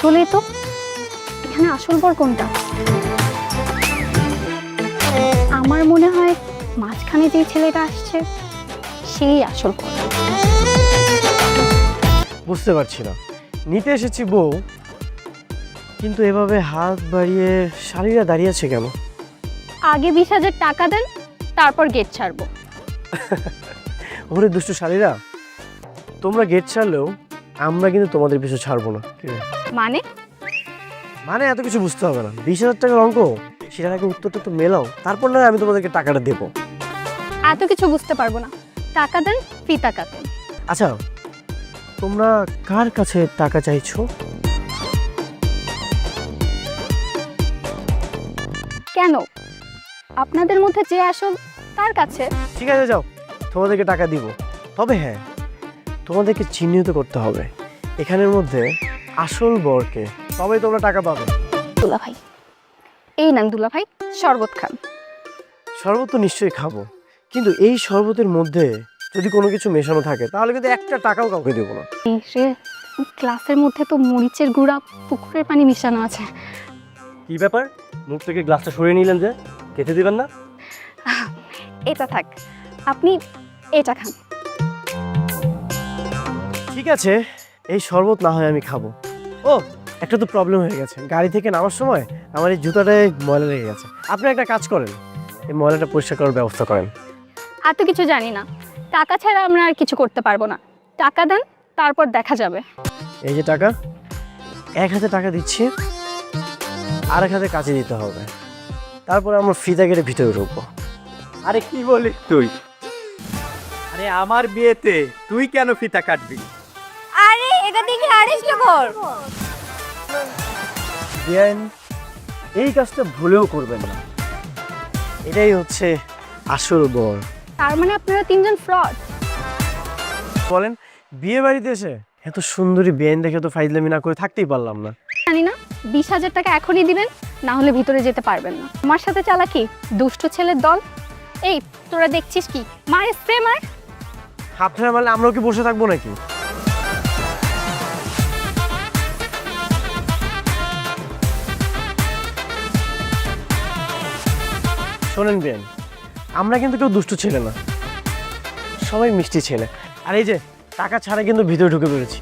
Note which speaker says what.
Speaker 1: আসলে তো এখানে আসল বর কোনটা? আমার মনে হয় মাঝখানে যে ছেলেটা আসছে সেই আসল বর।
Speaker 2: বুঝতে পারছি না, নিতে এসেছি বউ, কিন্তু এভাবে হাত বাড়িয়ে শালীরা দাঁড়িয়ে আছে কেন?
Speaker 1: আগে 20,000 টাকা দেন, তারপর গেট ছাড়বো।
Speaker 2: ওরে দুষ্টু শালীরা, তোমরা গেট ছাড়লেও আমরা কিন্তু তোমাদের পিছু ছাড়বো না।
Speaker 1: মানে
Speaker 2: মানে এত কিছু বুঝতে হবে না, 20,000 টাকার অঙ্ক, সেটার আগে উত্তরটা তো মেলাও, তারপর না আমি তোমাদেরকে টাকাটা দেবো।
Speaker 1: এত কিছু বুঝতে পারবো না, টাকা দেন, ফিতা কাটেন।
Speaker 2: আচ্ছা, তোমরা কার কাছে টাকা চাইছো?
Speaker 1: কেন, আপনাদের মধ্যে যে আসল তার কাছে।
Speaker 2: ঠিক আছে যাও, তোমাদেরকে টাকা দিব, তবে হ্যাঁ, তোমাদেরকে চিহ্নিত করতে হবে এখানের মধ্যে আসল বরকে, তবেই তোমরা টাকা পাবে।
Speaker 1: দুলা ভাই, এই নেন দুলা ভাই, শরবত খান।
Speaker 2: শরবত তো নিশ্চয়ই খাবো, কিন্তু এই শরবতের মধ্যে যদি কোনো কিছু মেশানো থাকে তাহলে কিন্তু একটা টাকাও কাউকে দেবো না।
Speaker 1: এই রে, গ্লাসের মধ্যে তো মরিচের গুঁড়া, পুকুরের পানি মিশানো আছে।
Speaker 2: কি ব্যাপার, মুখ থেকে গ্লাসটা সরিয়ে নিলেন যে, খেতে দিবেন না?
Speaker 1: এটা থাক, আপনি এটা খান।
Speaker 2: ঠিক আছে, এই শরবত না হয় আমি খাবো। ও, একটা তো প্রবলেম হয়ে গেছে, গাড়ি থেকে নামার সময় আমার এই জুতাটায় ময়লা লেগে গেছে। আপনি একটা কাজ করেন, এই ময়লাটা পরিষ্কার করার ব্যবস্থা করেন।
Speaker 1: এত কিছু জানি না, টাকা ছাড়া আমরা আর কিছু করতে পারবো না। টাকা দেন, তারপর দেখা যাবে।
Speaker 2: এই যে টাকা, এক হাতে টাকা দিচ্ছি, আর এক হাতে কাছে দিতে হবে, তারপরে আমরা ফিতা কেটে ভিতরে ঢুকবো।
Speaker 3: আরে কি বলিস তুই? আরে আমার বিয়েতে তুই কেন ফিতা কাটবি?
Speaker 1: আরে এটা দেখে আরেকটু কর।
Speaker 2: বিয়ান, এই কাজটা ভুলেও করবেন না, এটাই হচ্ছে আসল বর।
Speaker 1: তার মানে আপনারা তিনজন ফ্রড।
Speaker 2: বলেন, বিয়ে বাড়িতে এসে এত সুন্দরী বিয়ান দেখে তো ফাইজলামি না করে থাকতেই পারলাম না।
Speaker 1: জানি না, 20,000 টাকা এখনই দিবেন, না হলে ভিতরে যেতে পারবেন না। আমার সাথে চালাকি, দুষ্ট ছেলের দল। এই তোরা দেখছিস কি, মার স্প্রে মার।
Speaker 2: আপনারা মানে আমরাও কি বসে থাকবো নাকি? শোনেন বিয়ান, আমরা কিন্তু কেউ দুষ্ট ছেলে না, সবাই মিষ্টি ছেলে। আর এই যে টাকা ছাড়া কিন্তু ভিতরে ঢুকে পড়েছি।